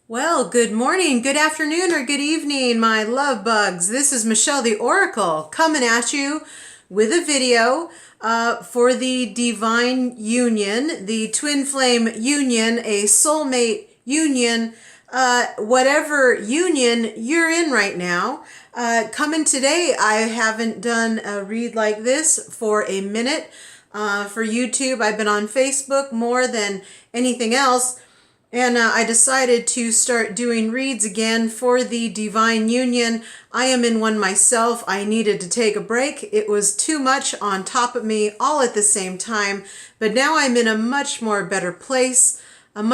Well, good morning, good afternoon, or good evening, my love bugs. This is Michelle the Oracle coming at you with a video for the divine union, the twin flame union, a soulmate union, whatever union you're in right now. Coming today, I haven't done a read like this for a minute. For YouTube, I've been on Facebook more than anything else. And I decided to start doing reads again for the Divine Union. I am in one myself. I needed to take a break. It was too much on top of me all at the same time. But now I'm in a much more better place, and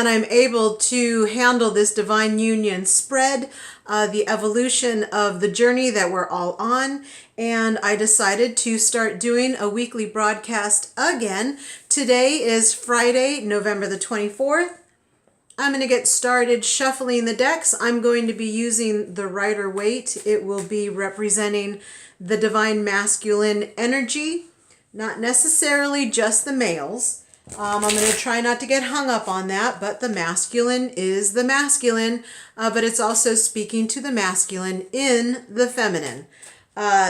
I'm able to handle this Divine Union spread, the evolution of the journey that we're all on. And I decided to start doing a weekly broadcast again. Today is Friday, November the 24th. I'm going to get started shuffling the decks. I'm going to be using the Rider-Waite. It will be representing the divine masculine energy, not necessarily just the males. I'm going to try not to get hung up on that, but the masculine is the masculine, but it's also speaking to the masculine in the feminine.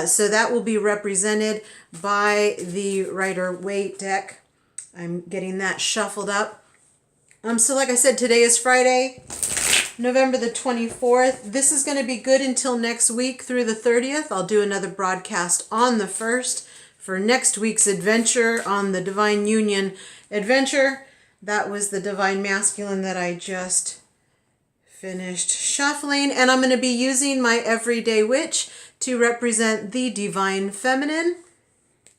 So that will be represented by the Rider-Waite deck. I'm getting that shuffled up. So like I said, today is Friday, November the 24th. This is going to be good until next week through the 30th. I'll do another broadcast on the 1st for next week's adventure on the Divine Union adventure. That was the Divine Masculine that I just finished shuffling. And I'm going to be using my Everyday Witch to represent the Divine Feminine.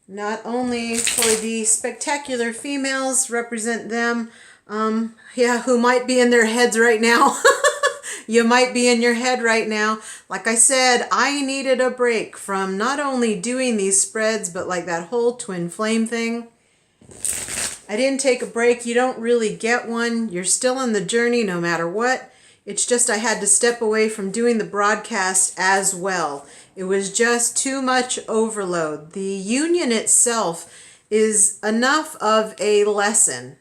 Not only for the spectacular females, represent them, who might be in their heads right now. You might be in your head right now. Like I said, I needed a break from not only doing these spreads, but like that whole twin flame thing. I didn't take a break. You don't really get one. You're still on the journey no matter what. It's just I had to step away from doing the broadcast as well. It was just too much overload. The union itself is enough of a lesson.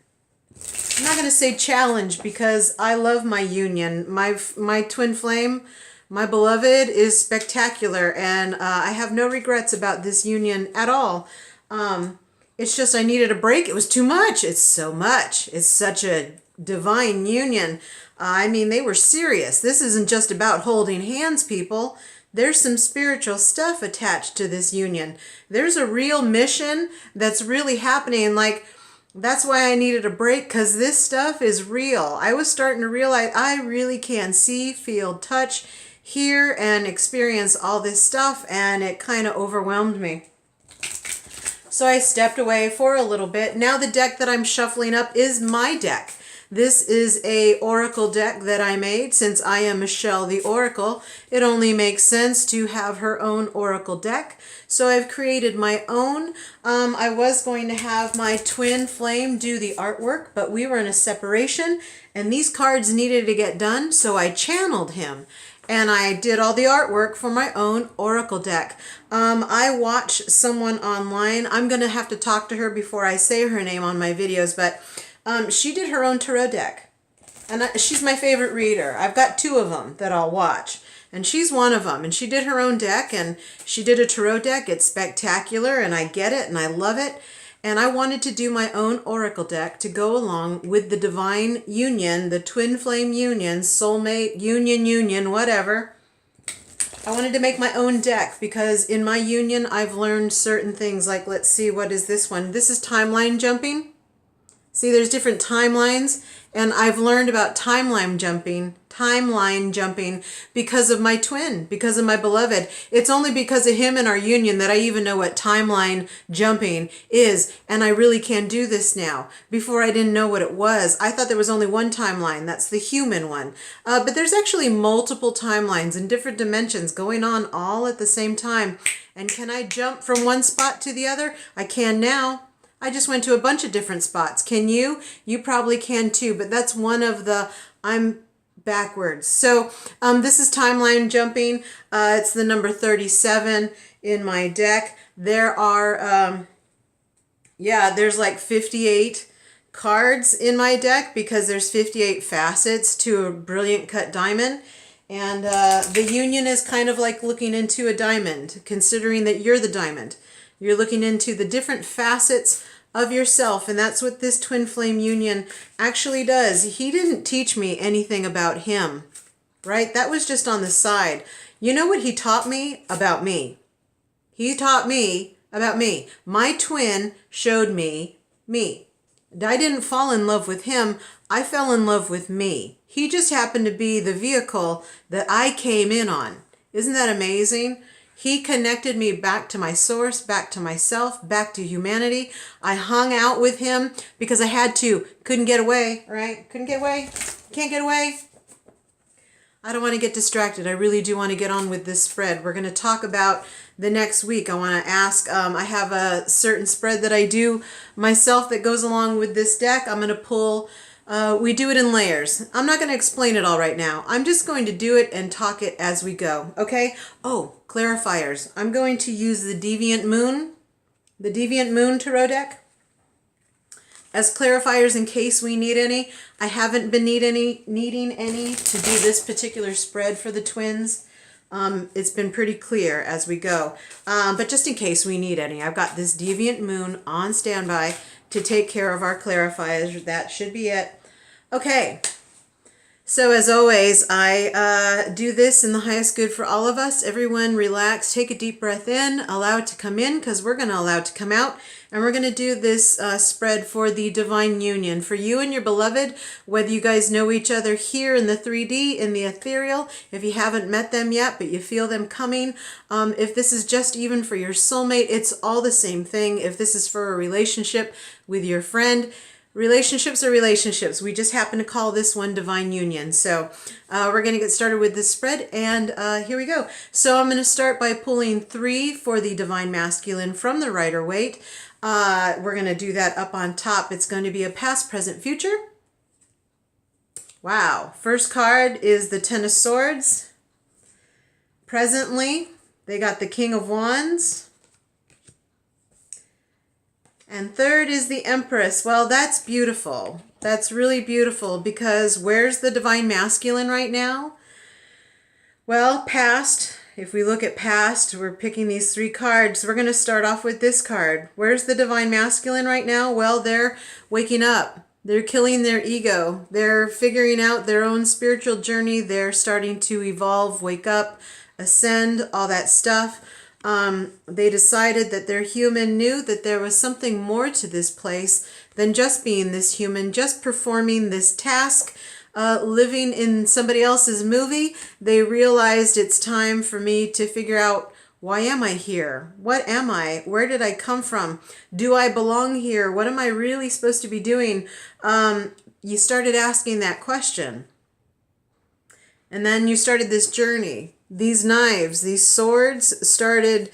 I'm not going to say challenge because I love my union. My twin flame, my beloved, is spectacular, and I have no regrets about this union at all. It's just I needed a break. It was too much. It's so much. It's such a divine union. I mean, they were serious. This isn't just about holding hands, people. There's some spiritual stuff attached to this union. There's a real mission that's really happening. Like, that's why I needed a break, because this stuff is real. I was starting to realize I really can see, feel, touch, hear, and experience all this stuff, and it kind of overwhelmed me. So I stepped away for a little bit. Now the deck that I'm shuffling up is my deck. This is a oracle deck that I made. Since I am Michelle the Oracle, it only makes sense to have her own oracle deck. So I've created my own. I was going to have my twin flame do the artwork, but we were in a separation and these cards needed to get done, so I channeled him. And I did all the artwork for my own oracle deck. I watch someone online. I'm going to have to talk to her before I say her name on my videos, but she did her own tarot deck. And she's my favorite reader. I've got two of them that I'll watch. And she's one of them. And she did her own deck, and she did a tarot deck. It's spectacular, and I get it, and I love it. And I wanted to do my own oracle deck to go along with the Divine Union, the Twin Flame Union, Soulmate, Union, whatever. I wanted to make my own deck because in my union, I've learned certain things. Like, let's see, what is this one? This is timeline jumping. See, there's different timelines, and I've learned about timeline jumping because of my twin, because of my beloved. It's only because of him and our union that I even know what timeline jumping is, and I really can do this now. Before I didn't know what it was. I thought there was only one timeline. That's the human one. But there's actually multiple timelines in different dimensions going on all at the same time. And can I jump from one spot to the other? I can now. I just went to a bunch of different spots. Can you? You probably can too, but that's one of the, I'm backwards. So this is timeline jumping. It's the number 37 in my deck. There are, there's like 58 cards in my deck because there's 58 facets to a brilliant cut diamond. And the union is kind of like looking into a diamond, considering that you're the diamond. You're looking into the different facets of yourself, and that's what this twin flame union actually does. He didn't teach me anything about him, right? That was just on the side. You know what he taught me about me? He taught me about me. My twin showed me me. I didn't fall in love with him. I fell in love with me. He just happened to be the vehicle that I came in on. Isn't that amazing? He connected me back to my source, back to myself, back to humanity. I hung out with him because I had to. Couldn't get away, right? Couldn't get away. Can't get away. I don't want to get distracted. I really do want to get on with this spread. We're going to talk about the next week. I want to ask, I have a certain spread that I do myself that goes along with this deck. I'm going to pull, we do it in layers. I'm not going to explain it all right now. I'm just going to do it and talk it as we go, okay? Oh, clarifiers. I'm going to use the Deviant Moon Tarot deck as clarifiers in case we need any. I haven't been needing any to do this particular spread for the twins. It's been pretty clear as we go. But just in case we need any, I've got this Deviant Moon on standby to take care of our clarifiers. That should be it. Okay. So as always, I do this in the highest good for all of us. Everyone relax, take a deep breath in, allow it to come in because we're going to allow it to come out. And we're going to do this spread for the divine union, for you and your beloved, whether you guys know each other here in the 3D, in the ethereal, if you haven't met them yet, but you feel them coming. If this is just even for your soulmate, it's all the same thing. If this is for a relationship with your friend, relationships are relationships. We just happen to call this one divine union. So we're going to get started with this spread, and here we go. So I'm going to start by pulling 3 for the divine masculine from the Rider-Waite. We're going to do that up on top. It's going to be a past, present, future. Wow. First card is the Ten of Swords. Presently, they got the King of Wands. And third is the Empress. Well, that's beautiful. That's really beautiful because where's the divine masculine right now? Well, past. If we look at past, we're picking these 3 cards. We're going to start off with this card. Where's the divine masculine right now? Well, they're waking up. They're killing their ego. They're figuring out their own spiritual journey. They're starting to evolve, wake up, ascend, all that stuff. They decided that their human knew that there was something more to this place than just being this human, just performing this task, living in somebody else's movie. They realized it's time for me to figure out, why am I here? What am I? Where did I come from? Do I belong here? What am I really supposed to be doing? You started asking that question. And then you started this journey. These knives, these swords started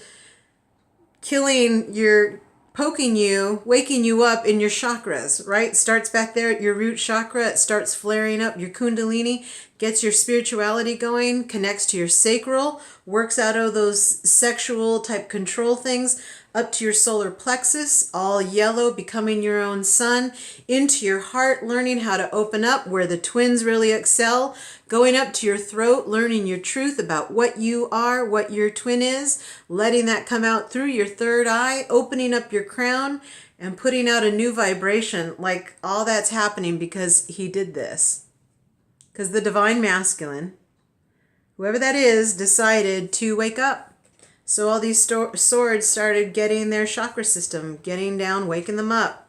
poking you, waking you up in your chakras, right? Starts back there at your root chakra. It starts flaring up your kundalini, gets your spirituality going, connects to your sacral, works out of those sexual type control things, up to your solar plexus, all yellow, becoming your own sun, into your heart, learning how to open up where the twins really excel, going up to your throat, learning your truth about what you are, what your twin is, letting that come out through your third eye, opening up your crown, and putting out a new vibration. Like all that's happening because he did this. Because the divine masculine, whoever that is, decided to wake up. So all these swords started getting their chakra system, getting down, waking them up.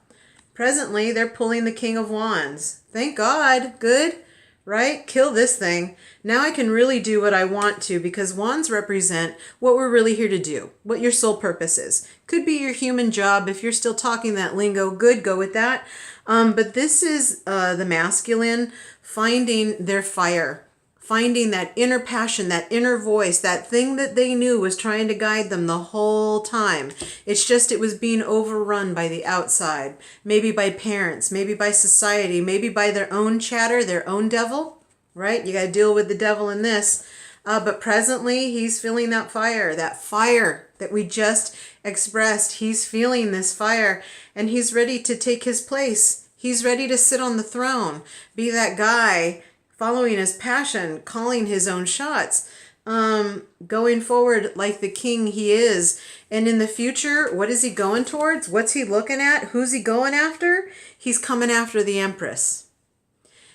Presently, they're pulling the King of Wands. Thank God. Good, right? Kill this thing. Now I can really do what I want to because wands represent what we're really here to do, what your soul purpose is. Could be your human job. If you're still talking that lingo, good, go with that. But this is the masculine finding their fire. Finding that inner passion, that inner voice, that thing that they knew was trying to guide them the whole time. It's just it was being overrun by the outside. Maybe by parents, maybe by society, maybe by their own chatter, their own devil, right? You got to deal with the devil in this. But presently, he's feeling that fire that we just expressed. He's feeling this fire and he's ready to take his place. He's ready to sit on the throne, be that guy following his passion, calling his own shots, going forward like the king he is. And in the future, what is he going towards? What's he looking at? Who's he going after? He's coming after the Empress.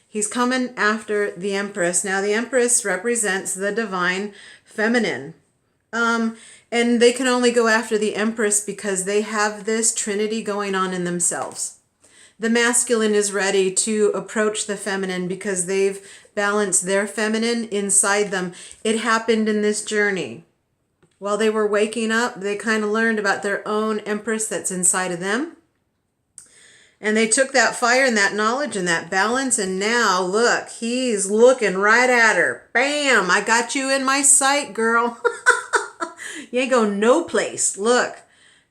He's coming after the Empress. Now, the Empress represents the divine feminine. And they can only go after the Empress because they have this trinity going on in themselves. The masculine is ready to approach the feminine because they've balanced their feminine inside them. It happened in this journey. While they were waking up, they kind of learned about their own Empress that's inside of them. And they took that fire and that knowledge and that balance, and now, look, he's looking right at her. Bam! I got you in my sight, girl. You ain't going no place. Look.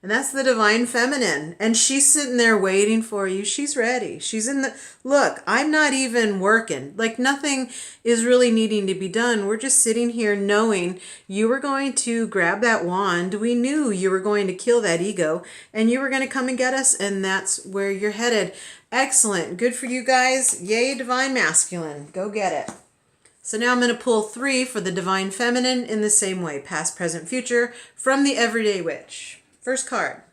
And that's the divine feminine. And she's sitting there waiting for you. She's ready. She's in the... Look, I'm not even working. Like, nothing is really needing to be done. We're just sitting here knowing you were going to grab that wand. We knew you were going to kill that ego. And you were going to come and get us. And that's where you're headed. Excellent. Good for you guys. Yay, divine masculine. Go get it. So now I'm going to pull 3 for the divine feminine in the same way. Past, present, future from the Everyday Witch. First card.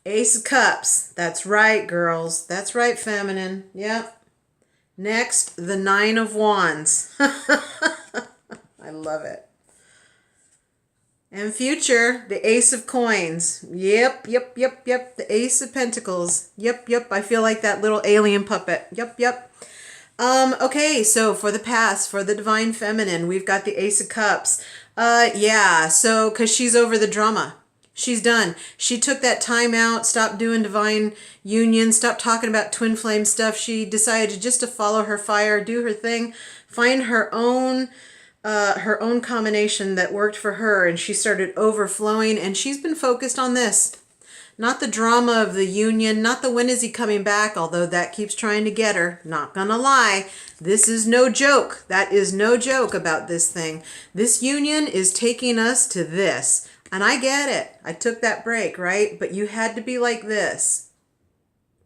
Ace of Cups. That's right, girls. That's right, feminine. Yep. Next, the 9 of Wands. I love it. And future, the Ace of Coins. Yep. The Ace of Pentacles. Yep. I feel like that little alien puppet. Yep. Okay, so for the past, for the divine feminine, we've got the Ace of Cups. Yeah, so, because she's over the drama. She's done. She took that time out, stopped doing divine union, stopped talking about twin flame stuff. She decided just to follow her fire, do her thing, find her own combination that worked for her, and she started overflowing, and she's been focused on this. Not the drama of the union, not the when is he coming back, although that keeps trying to get her. Not gonna lie, this is no joke. That is no joke about this thing. This union is taking us to this. And I get it. I took that break, right? But you had to be like this.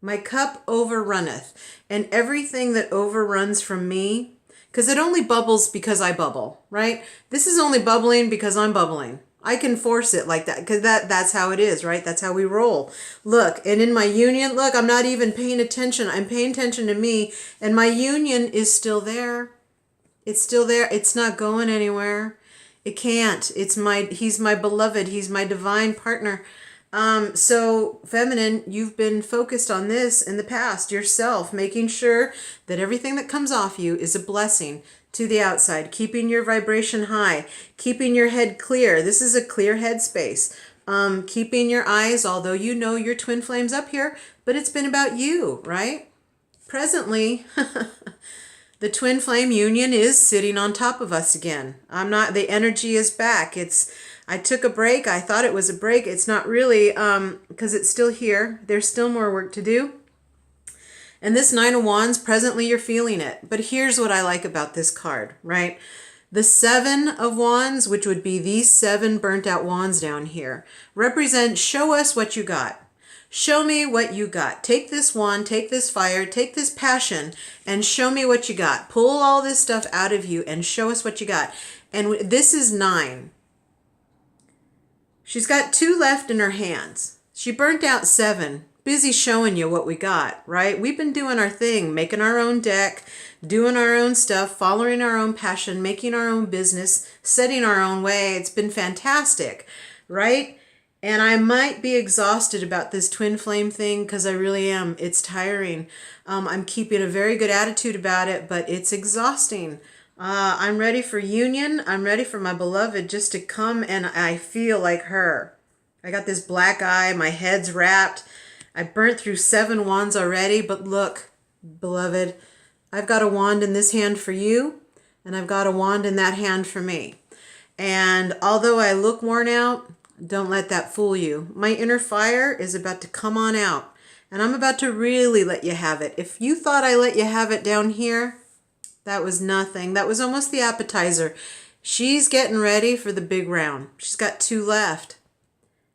My cup overrunneth. And everything that overruns from me, because it only bubbles because I bubble, right? This is only bubbling because I'm bubbling. I can force it like that because that's how it is, right? That's how we roll. Look, and in my union, look, I'm not even paying attention. I'm paying attention to me, and my union is still there. It's still there. It's not going anywhere. It can't. He's my beloved. He's my divine partner. So feminine, you've been focused on this in the past yourself, making sure that everything that comes off you is a blessing to the outside, keeping your vibration high, keeping your head clear. This is a clear head space. Keeping your eyes, although you know your twin flames up here, but it's been about you, right? Presently, the twin flame union is sitting on top of us again. The energy is back. I took a break. I thought it was a break. It's not really, because it's still here. There's still more work to do. And this 9 of Wands, presently you're feeling it. But here's what I like about this card, right? The 7 of Wands, which would be these 7 burnt out wands down here, represent show us what you got. Show me what you got. Take this wand, take this fire, take this passion, and show me what you got. Pull all this stuff out of you and show us what you got. And this is 9. She's got 2 left in her hands. She burnt out 7. Busy showing you what we got, right? We've been doing our thing, making our own deck, doing our own stuff, following our own passion, making our own business, setting our own way. It's been fantastic, right? And I might be exhausted about this twin flame thing because I really am. It's tiring. I'm keeping a very good attitude about it, but it's exhausting. I'm ready for union. I'm ready for my beloved just to come and I feel like her. I got this black eye. My head's wrapped. I burnt through 7 wands already, but look, beloved, I've got a wand in this hand for you, and I've got a wand in that hand for me. And although I look worn out, don't let that fool you. My inner fire is about to come on out, and I'm about to really let you have it. If you thought I let you have it down here, that was nothing. That was almost the appetizer. She's getting ready for the big round. She's got 2 left.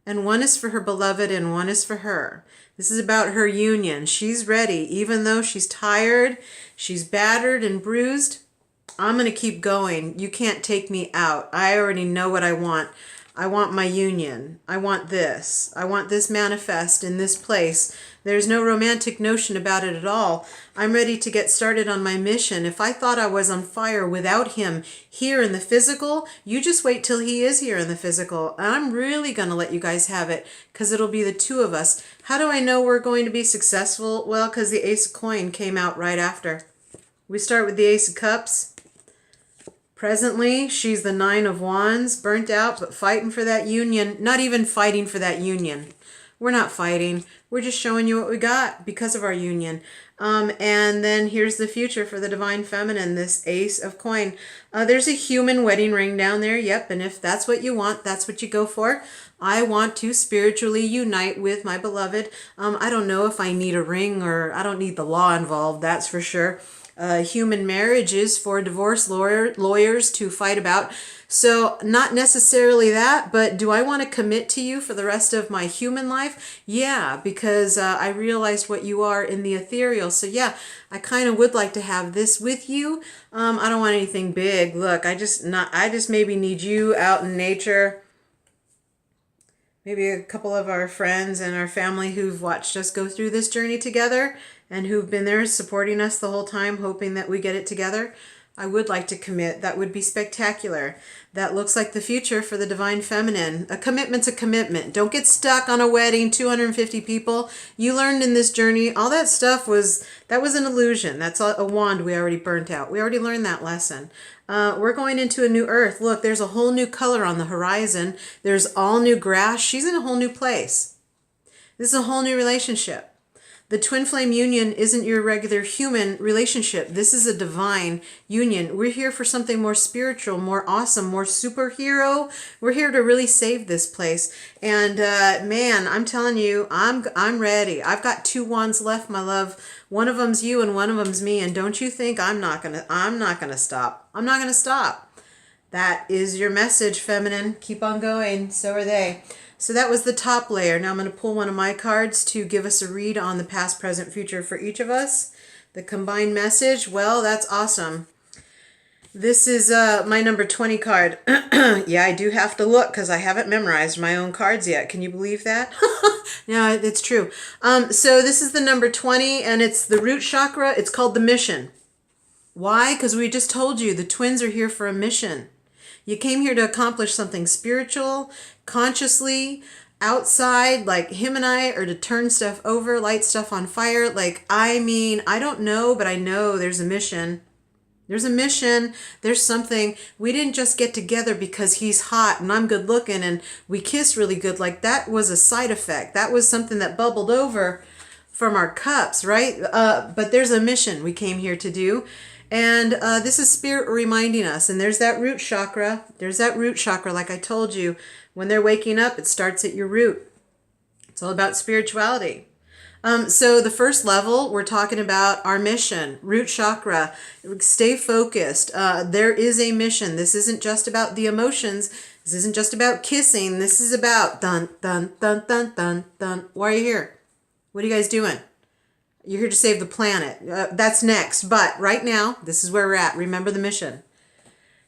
And one is for her beloved and one is for her. This is about her union. She's ready. Even though she's tired, she's battered and bruised, I'm going to keep going. You can't take me out. I already know what I want. I want my union. I want this. I want this manifest in this place. There's no romantic notion about it at all. I'm ready to get started on my mission. If I thought I was on fire without him here in the physical, you just wait till he is here in the physical. And I'm really going to let you guys have it because it'll be the two of us. How do I know we're going to be successful? Well, because the Ace of Coin came out right after. We start with the Ace of Cups. Presently, she's the Nine of Wands, burnt out, but fighting for that union. Not even fighting for that union. We're not fighting. We're just showing you what we got because of our union. And then here's the future for the Divine Feminine, this Ace of Coin. There's a human wedding ring down there. Yep, and if that's what you want, that's what you go for. I want to spiritually unite with my beloved. I don't know if I need a ring or I don't need the law involved, that's for sure. Human marriage is for divorce lawyers to fight about. So not necessarily that, but do I want to commit to you for the rest of my human life? Yeah, because I realized what you are in the ethereal. So yeah, I kind of would like to have this with you. I don't want anything big. Look, I just maybe need you out in nature. Maybe a couple of our friends and our family who've watched us go through this journey together and who've been there supporting us the whole time, hoping that we get it together. I would like to commit. That would be spectacular. That looks like the future for the Divine Feminine. A commitment's a commitment. Don't get stuck on a wedding, 250 people. You learned in this journey, all that stuff was an illusion. That's a wand we already burnt out. We already learned that lesson. We're going into a new earth. Look, there's a whole new color on the horizon. There's all new grass. She's in a whole new place. This is a whole new relationship. The twin flame union isn't your regular human relationship. This is a divine union. We're here for something more spiritual, more awesome, more superhero. We're here to really save this place. And man, I'm telling you, I'm ready. I've got 2 wands left, my love. One of them's you and one of them's me. And don't you think I'm not gonna stop. I'm not gonna stop. That is your message, feminine. Keep on going. So are they. So that was the top layer. Now I'm going to pull one of my cards to give us a read on the past, present, future for each of us. The combined message, well, that's awesome. This is my number 20 card. Yeah, I do have to look because I haven't memorized my own cards yet. Can you believe that? Yeah, it's true. So this is the number 20 and it's the root chakra. It's called the mission. Why? Because we just told you the twins are here for a mission. You came here to accomplish something spiritual, consciously, outside, like him and I, or to turn stuff over, light stuff on fire. Like, I mean, I don't know, but I know there's a mission. There's a mission. There's something. We didn't just get together because he's hot and I'm good looking and we kiss really good. Like, that was a side effect. That was something that bubbled over from our cups, right? But there's a mission we came here to do. And this is spirit reminding us. And there's that root chakra. There's that root chakra. Like I told you, when they're waking up, it starts at your root. It's all about spirituality. So the first level, we're talking about our mission, root chakra. Stay focused. There is a mission. This isn't just about the emotions. This isn't just about kissing. This is about dun, dun, dun, dun, dun, dun. Why are you here? What are you guys doing? You're here to save the planet. That's next. But right now, this is where we're at. Remember the mission.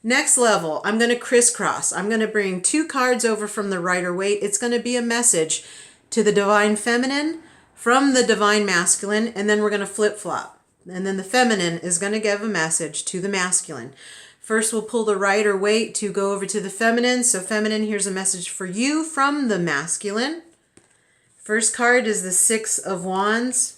Next level, I'm going to crisscross. I'm going to bring 2 cards over from the Rider-Waite. It's going to be a message to the Divine Feminine from the Divine Masculine, and then we're going to flip-flop. And then the Feminine is going to give a message to the Masculine. First, we'll pull the Rider-Waite to go over to the Feminine. So Feminine, here's a message for you from the Masculine. First card is the 6 of Wands.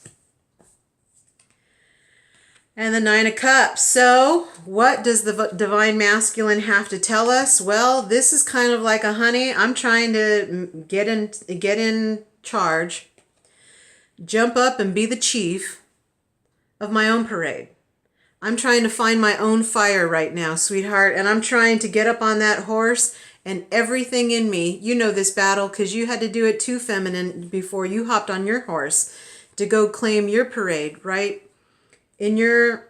And the 9 of Cups. So what does the Divine Masculine have to tell us? Well, this is kind of like a honey. I'm trying to get in charge, jump up and be the chief of my own parade. I'm trying to find my own fire right now, sweetheart. And I'm trying to get up on that horse and everything in me. You know this battle because you had to do it too, feminine, before you hopped on your horse to go claim your parade, right? In your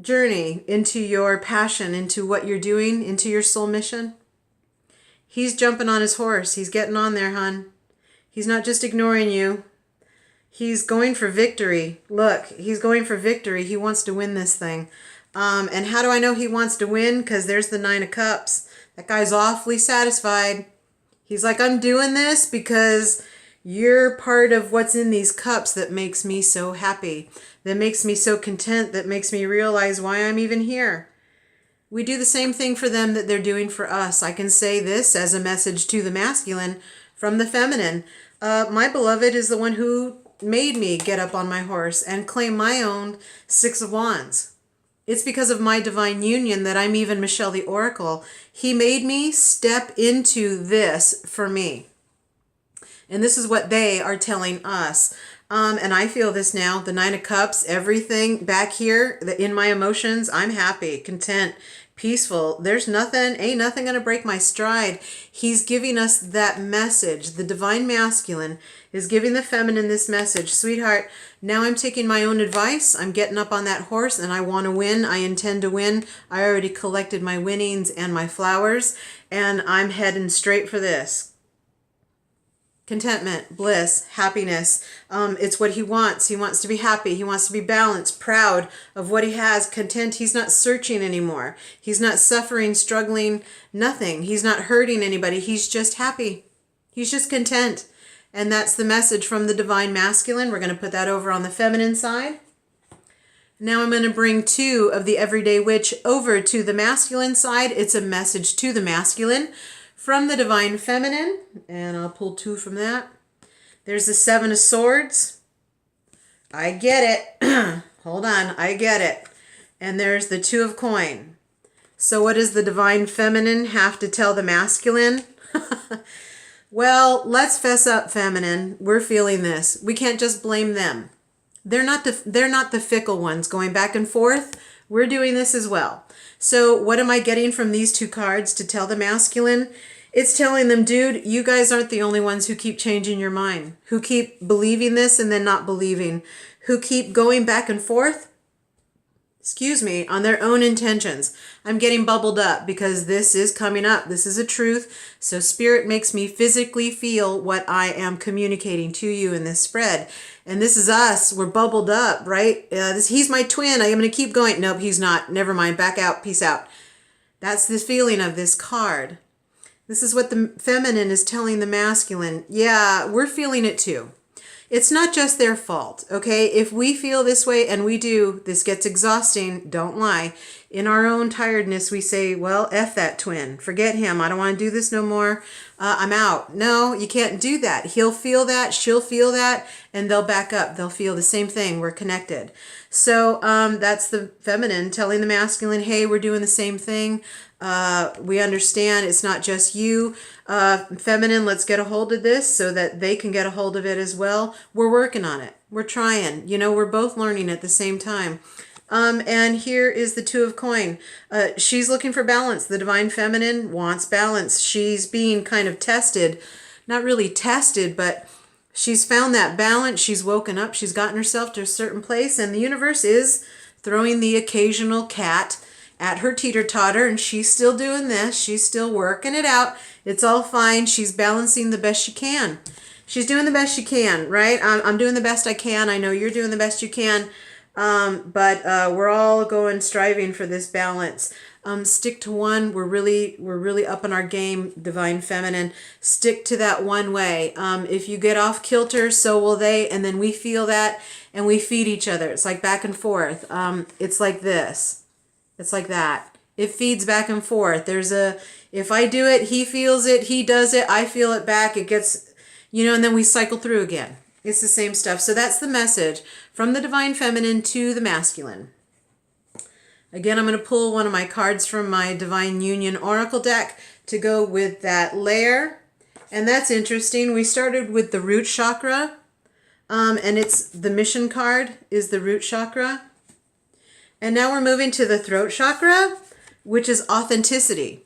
journey, into your passion, into what you're doing, into your soul mission. He's jumping on his horse. He's getting on there, hon. He's not just ignoring you. He's going for victory. Look, he's going for victory. He wants to win this thing. And how do I know he wants to win? Because there's the Nine of Cups. That guy's awfully satisfied. He's like, I'm doing this because you're part of what's in these cups that makes me so happy, that makes me so content, that makes me realize why I'm even here. We do the same thing for them that they're doing for us. I can say this as a message to the masculine from the feminine. My beloved is the one who made me get up on my horse and claim my own Six of Wands. It's because of my divine union that I'm even Michelle the Oracle. He made me step into this for me. And this is what they are telling us. And I feel this now, the Nine of Cups, everything back here in my emotions, I'm happy, content, peaceful. There's nothing, ain't nothing going to break my stride. He's giving us that message. The divine masculine is giving the feminine this message. Sweetheart, now I'm taking my own advice. I'm getting up on that horse and I want to win. I intend to win. I already collected my winnings and my flowers and I'm heading straight for this. Contentment, bliss, happiness. It's what he wants. He wants to be happy. He wants to be balanced, proud of what he has, content. He's not searching anymore. He's not suffering, struggling, nothing. He's not hurting anybody. He's just happy. He's just content. And that's the message from the divine masculine. We're going to put that over on the feminine side. Now I'm going to bring two of the everyday witch over to the masculine side. It's a message to the masculine from the divine feminine, and I'll pull two from that. There's the Seven of Swords. I get it. Hold on, I get it. And there's the Two of Coin. So what does the divine feminine have to tell the masculine? Well, let's fess up, feminine. We're feeling this. We can't just blame them. They're not the fickle ones going back and forth. We're doing this as well. So what am I getting from these two cards to tell the masculine? It's telling them, dude, you guys aren't the only ones who keep changing your mind, who keep believing this and then not believing, who keep going back and forth, on their own intentions. I'm getting bubbled up because this is coming up. This is a truth. So Spirit makes me physically feel what I am communicating to you in this spread. And this is us. We're bubbled up, right? He's my twin. I am going to keep going. Nope, he's not. Never mind. Back out. Peace out. That's the feeling of this card. This is what the feminine is telling the masculine. Yeah, we're feeling it too. It's not just their fault, okay? If we feel this way, and we do, this gets exhausting, don't lie. In our own tiredness, we say, well, F that twin. Forget him. I don't want to do this no more. I'm out. No, you can't do that. He'll feel that, she'll feel that, and they'll back up. They'll feel the same thing. We're connected. So that's the feminine telling the masculine, hey, we're doing the same thing. We understand it's not just you. Feminine, let's get a hold of this so that they can get a hold of it as well. We're working on it. We're trying. You know, we're both learning at the same time. And here is the Two of Coin. She's looking for balance. The divine feminine wants balance. She's being kind of tested. Not really tested, but she's found that balance. She's woken up. She's gotten herself to a certain place. And the universe is throwing the occasional cat at her teeter-totter, and she's still doing this. She's still working it out. It's all fine. She's balancing the best she can. She's doing the best she can, right? I'm doing the best I can. I know you're doing the best you can. But we're all striving for this balance. Stick to one. We're really up in our game, divine feminine. Stick to that one way. If you get off kilter, so will they. And then we feel that and we feed each other. It's like back and forth. It's like this. It's like that. It feeds back and forth. If I do it, he feels it, he does it, I feel it back. It gets, and then we cycle through again. It's the same stuff. So that's the message from the divine feminine to the masculine. Again, I'm going to pull one of my cards from my Divine Union Oracle deck to go with that layer. And that's interesting. We started with the root chakra. And it's the mission card is the root chakra. And now we're moving to the throat chakra, which is authenticity.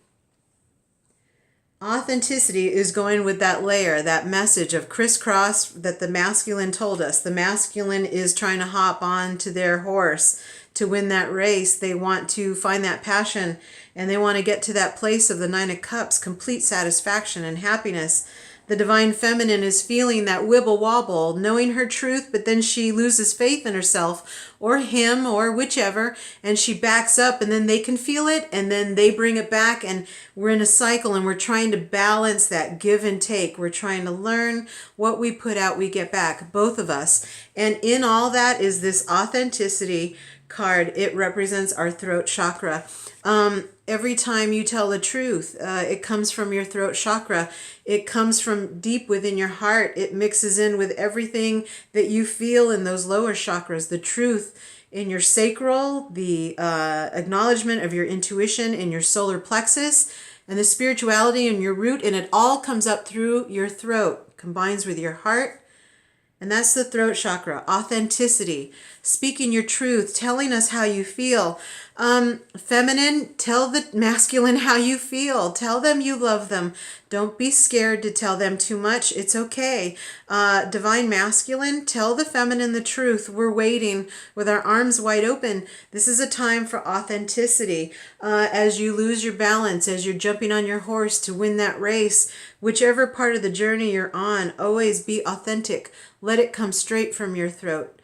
Authenticity is going with that layer, that message of crisscross that the masculine told us. The masculine is trying to hop on to their horse to win that race. They want to find that passion and they want to get to that place of the Nine of Cups, complete satisfaction and happiness. The divine feminine is feeling that wibble wobble, knowing her truth, but then she loses faith in herself or him or whichever, and she backs up, and then they can feel it, and then they bring it back, and we're in a cycle, and we're trying to balance that give and take. We're trying to learn what we put out, we get back, both of us. And in all that is this authenticity card. It represents our throat chakra. Every time you tell the truth, it comes from your throat chakra. It comes from deep within your heart. It mixes in with everything that you feel in those lower chakras. The truth in your sacral, the acknowledgement of your intuition in your solar plexus, and the spirituality in your root, and it all comes up through your throat, combines with your heart. And that's the throat chakra, authenticity, speaking your truth, telling us how you feel. Feminine, tell the masculine how you feel. Tell them you love them. Don't be scared to tell them too much. It's okay. Divine masculine, tell the feminine the truth. We're waiting with our arms wide open. This is a time for authenticity. As you lose your balance, as you're jumping on your horse to win that race, whichever part of the journey you're on, always be authentic. Let it come straight from your throat.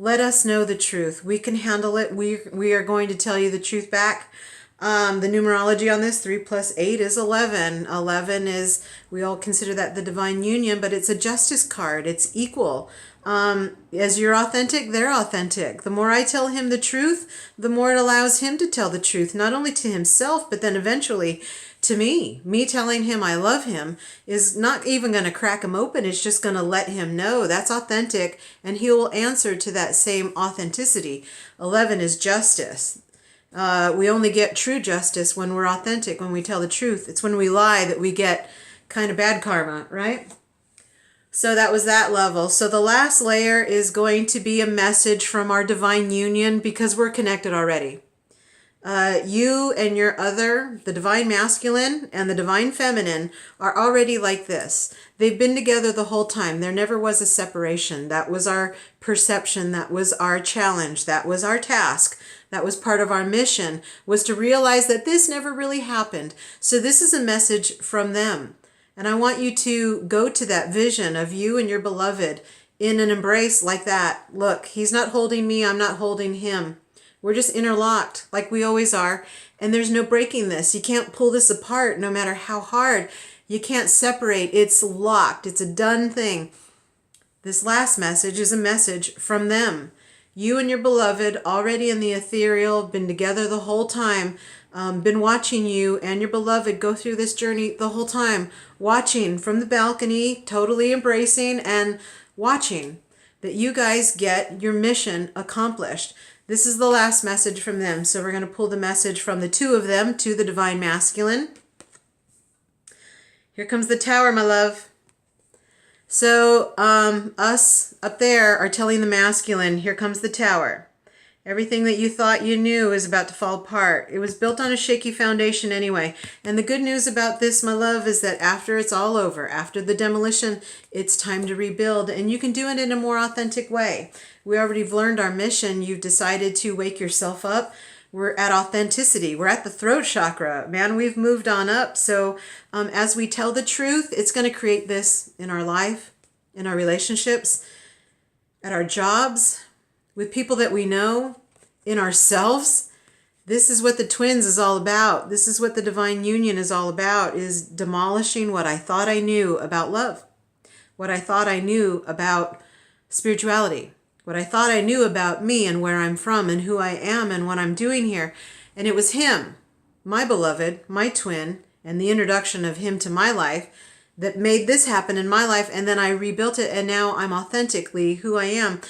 Let us know the truth. We can handle it. We are going to tell you the truth back. The numerology on this, 3 + 8 is 11. 11 is, we all consider that the divine union, but it's a justice card. It's equal. As you're authentic, they're authentic. The more I tell him the truth, the more it allows him to tell the truth, not only to himself, but then eventually to me. Me telling him I love him is not even going to crack him open. It's just going to let him know that's authentic, and he will answer to that same authenticity. 11 is justice. We only get true justice when we're authentic, when we tell the truth. It's when we lie that we get kind of bad karma, right? So that was that level. So the last layer is going to be a message from our divine union, because we're connected already. You and your other, the divine masculine and the divine feminine, are already like this. They've been together the whole time. There never was a separation. That was our perception. That was our challenge. That was our task. That was part of our mission, was to realize that this never really happened. So this is a message from them. And I want you to go to that vision of you and your beloved in an embrace like that. Look, he's not holding me. I'm not holding him. We're just interlocked like we always are. And there's no breaking this. You can't pull this apart no matter how hard. You can't separate. It's locked. It's a done thing. This last message is a message from them. You and your beloved, already in the ethereal, been together the whole time, been watching you and your beloved go through this journey the whole time, watching from the balcony, totally embracing and watching that you guys get your mission accomplished. This is the last message from them. So we're going to pull the message from the two of them to the divine masculine. Here comes the Tower, my love. So us up there are telling the masculine, here comes the Tower. Everything that you thought you knew is about to fall apart. It was built on a shaky foundation anyway. And the good news about this, my love, is that after it's all over, after the demolition, it's time to rebuild. And you can do it in a more authentic way. We already learned our mission. You've decided to wake yourself up. We're at authenticity. We're at the throat chakra. Man, we've moved on up. So as we tell the truth, it's going to create this in our life, in our relationships, at our jobs, with people that we know, in ourselves. This is what the twins is all about. This is what the divine union is all about, is demolishing what I thought I knew about love, what I thought I knew about spirituality, what I thought I knew about me and where I'm from and who I am and what I'm doing here. And it was him, my beloved, my twin, and the introduction of him to my life that made this happen in my life. And then I rebuilt it, and now I'm authentically who I am.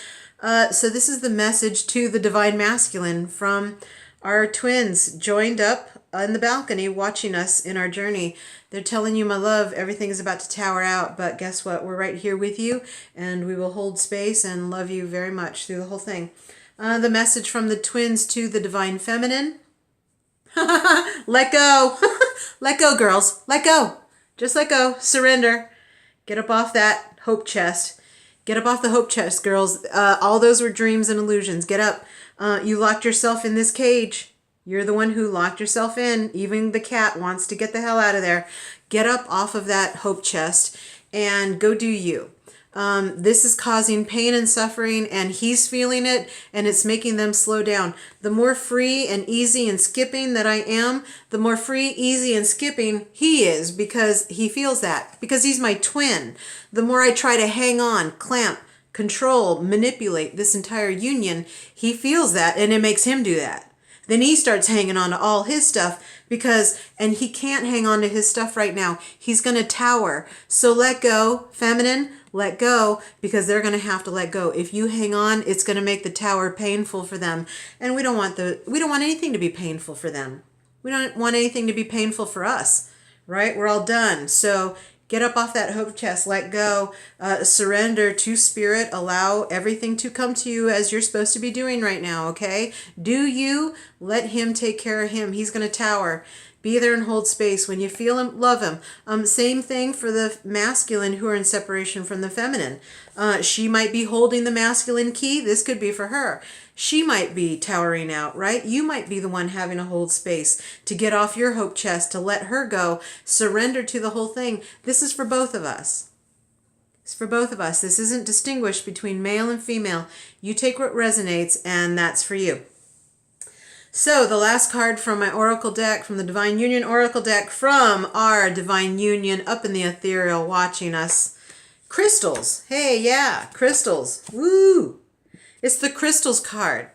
So this is the message to the divine masculine from our twins joined up on the balcony watching us in our journey. They're telling you, my love, everything is about to tower out, but guess what? We're right here with you, and we will hold space and love you very much through the whole thing. The message from the twins to the divine feminine. Let go. Let go, girls. Let go. Just let go. Surrender. Get up off that hope chest. Get up off the hope chest, girls. All those were dreams and illusions. Get up. You locked yourself in this cage. You're the one who locked yourself in. Even the cat wants to get the hell out of there. Get up off of that hope chest and go do you. This is causing pain and suffering, and he's feeling it, and it's making them slow down. The more free and easy and skipping that I am, the more free, easy, and skipping he is, because he feels that, because he's my twin. The more I try to hang on, clamp, control, manipulate this entire union, he feels that, and it makes him do that. Then he starts hanging on to all his stuff and he can't hang on to his stuff right now. He's going to tower. So let go, feminine, let go, because they're going to have to let go. If you hang on, it's going to make the tower painful for them. And we don't want anything to be painful for them. We don't want anything to be painful for us, right? We're all done. So get up off that hope chest, let go, surrender to spirit, allow everything to come to you as you're supposed to be doing right now, okay? Do you, let him take care of him. He's going to tower. Be there and hold space. When you feel him, love him. Same thing for the masculine who are in separation from the feminine. She might be holding the masculine key. This could be for her. She might be towering out, right? You might be the one having to hold space to get off your hope chest, to let her go, surrender to the whole thing. This is for both of us. It's for both of us. This isn't distinguished between male and female. You take what resonates, and that's for you. So the last card from my oracle deck, from the Divine Union oracle deck, from our Divine Union up in the ethereal watching us. Crystals. Hey, yeah, crystals. Woo! It's the crystals card.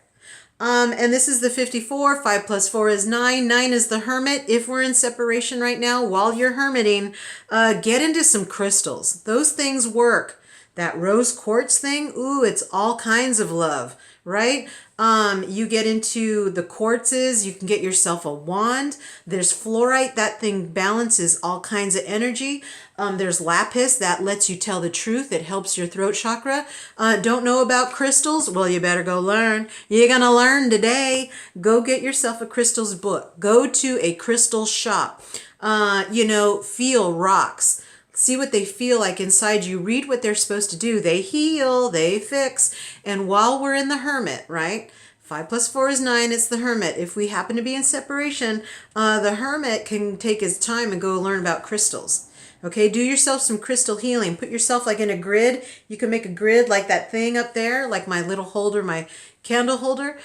And this is the 54. 5 plus 4 is 9. 9 is the hermit. If we're in separation right now, while you're hermiting, get into some crystals. Those things work. That rose quartz thing, ooh, it's all kinds of love, right? You get into the quartzes, you can get yourself a wand. There's fluorite, that thing balances all kinds of energy. There's lapis, that lets you tell the truth. It helps your throat chakra. Don't know about crystals? Well, you better go learn. You're going to learn today. Go get yourself a crystals book. Go to a crystal shop. Feel rocks. See what they feel like inside you. Read what they're supposed to do. They heal, they fix. And while we're in the hermit, right? 5 plus 4 is 9. It's the hermit. If we happen to be in separation, the hermit can take his time and go learn about crystals. Okay, do yourself some crystal healing. Put yourself like in a grid. You can make a grid like that thing up there, like my little holder, my candle holder.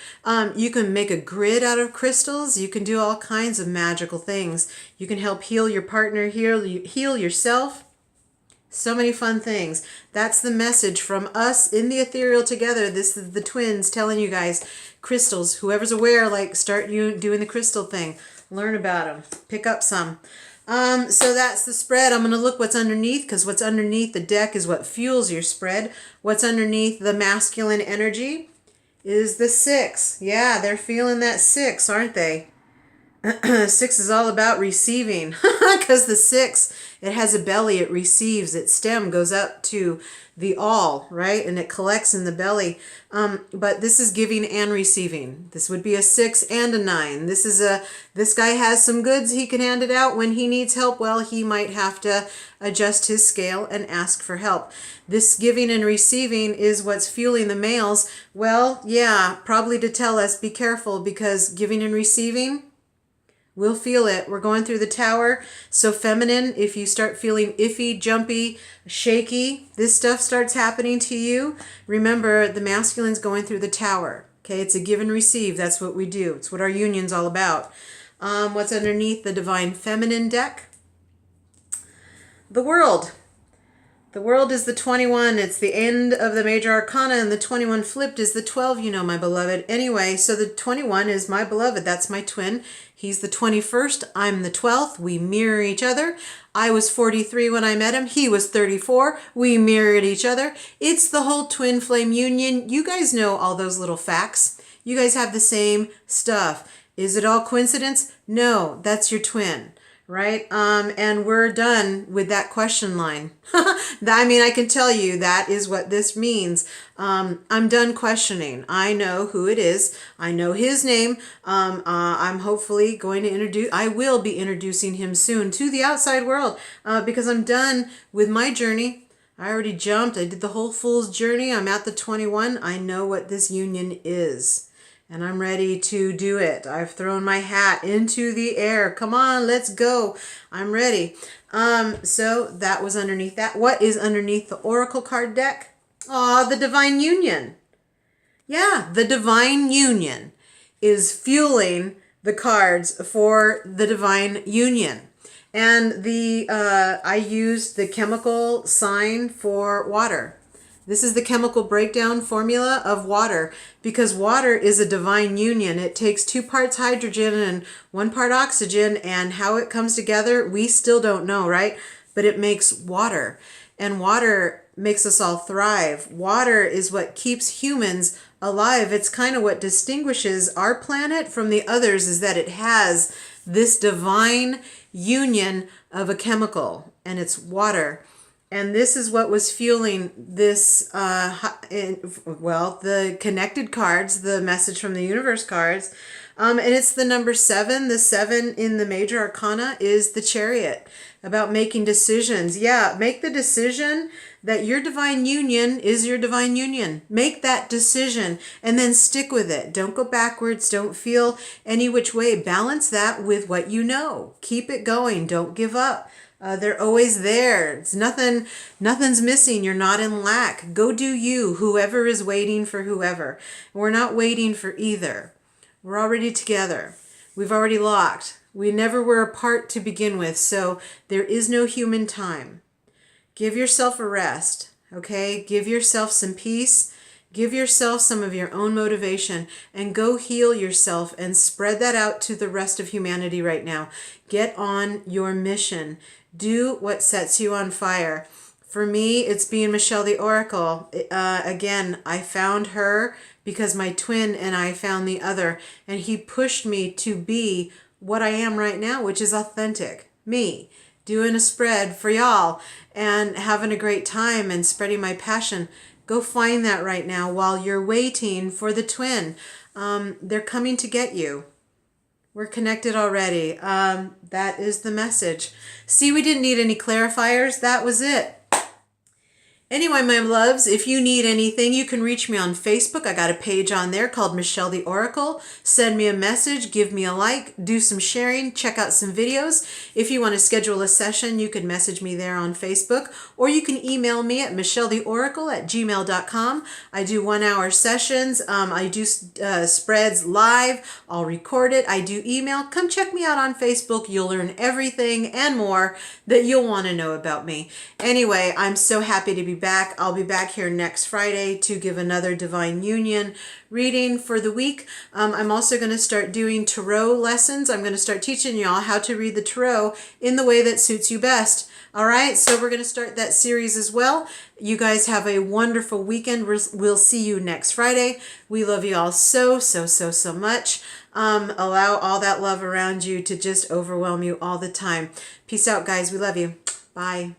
You can make a grid out of crystals. You can do all kinds of magical things. You can help heal your partner, heal yourself. So many fun things. That's the message from us in the ethereal together. This is the twins telling you guys, crystals. Whoever's aware, like, start you doing the crystal thing. Learn about them. Pick up some. So that's the spread. I'm going to look what's underneath, because what's underneath the deck is what fuels your spread. What's underneath the masculine energy is the 6. Yeah, they're feeling that 6, aren't they? 6 is all about receiving, because the 6, it has a belly, it receives, its stem goes up to the all, right? And it collects in the belly. But this is giving and receiving. This would be a 6 and a 9. This guy has some goods. He can hand it out when he needs help. Well, he might have to adjust his scale and ask for help. This giving and receiving is what's fueling the males. Well, yeah, probably to tell us, be careful, because giving and receiving, we'll feel it. We're going through the tower. So feminine, if you start feeling iffy, jumpy, shaky, this stuff starts happening to you. Remember, the masculine's going through the tower. Okay, it's a give and receive. That's what we do. It's what our union's all about. What's underneath the Divine Feminine deck? The World. The World is the 21. It's the end of the major arcana, and the 21 flipped is the 12, my beloved. Anyway, so the 21 is my beloved. That's my twin. He's the 21st. I'm the 12th. We mirror each other. I was 43 when I met him. He was 34. We mirrored each other. It's the whole twin flame union. You guys know all those little facts. You guys have the same stuff. Is it all coincidence? No, that's your twin. Right? And we're done with that question line. I can tell you that is what this means. I'm done questioning. I know who it is. I know his name. I'm hopefully going to I will be introducing him soon to the outside world, because I'm done with my journey. I already jumped. I did the whole fool's journey. I'm at the 21. I know what this union is. and I'm ready to do it. I've thrown my hat into the air. Come on, let's go. I'm ready. So that was underneath that. What is underneath the Oracle card deck? The Divine Union. Yeah, the Divine Union is fueling the cards for the Divine Union. And I used the chemical sign for water. This is the chemical breakdown formula of water, because water is a divine union. It takes 2 parts hydrogen and 1 part oxygen, and how it comes together, we still don't know, right? But it makes water, and water makes us all thrive. Water is what keeps humans alive. It's kind of what distinguishes our planet from the others, is that it has this divine union of a chemical, and it's water. And this is what was fueling this, the connected cards, the message from the universe cards. And it's the number 7. The 7 in the major arcana is the Chariot, about making decisions. Yeah, make the decision that your divine union is your divine union. Make that decision and then stick with it. Don't go backwards. Don't feel any which way. Balance that with what you know. Keep it going. Don't give up. They're always there. It's nothing's missing. You're not in lack. Go do you. Whoever is waiting for whoever. We're not waiting for either. We're already together. We've already locked. We never were apart to begin with, so there is no human time. Give yourself a rest, okay? Give yourself some peace. Give yourself some of your own motivation, and go heal yourself and spread that out to the rest of humanity right now. Get on your mission. Do what sets you on fire. For me, it's being Michelle the Oracle. Again, I found her because my twin and I found the other, and he pushed me to be what I am right now, which is authentic. Me, doing a spread for y'all and having a great time and spreading my passion. Go find that right now while you're waiting for the twin. They're coming to get you. We're connected already. That is the message. See, we didn't need any clarifiers. That was it. Anyway, my loves, if you need anything, you can reach me on Facebook. I got a page on there called Michelle the Oracle. Send me a message, give me a like, do some sharing, check out some videos. If you want to schedule a session, you can message me there on Facebook, or you can email me at michelletheoracle@gmail.com. I do 1-hour sessions. I do spreads live. I'll record it. I do email. Come check me out on Facebook. You'll learn everything and more that you'll want to know about me. Anyway, I'm so happy to be back. I'll be back here next Friday to give another Divine Union reading for the week. I'm also going to start doing tarot lessons. I'm going to start teaching y'all how to read the tarot in the way that suits you best. All right, so we're going to start that series as well. You guys have a wonderful weekend. We'll see you next Friday. We love you all so much. Allow all that love around you to just overwhelm you all the time. Peace out, guys. We love you. Bye.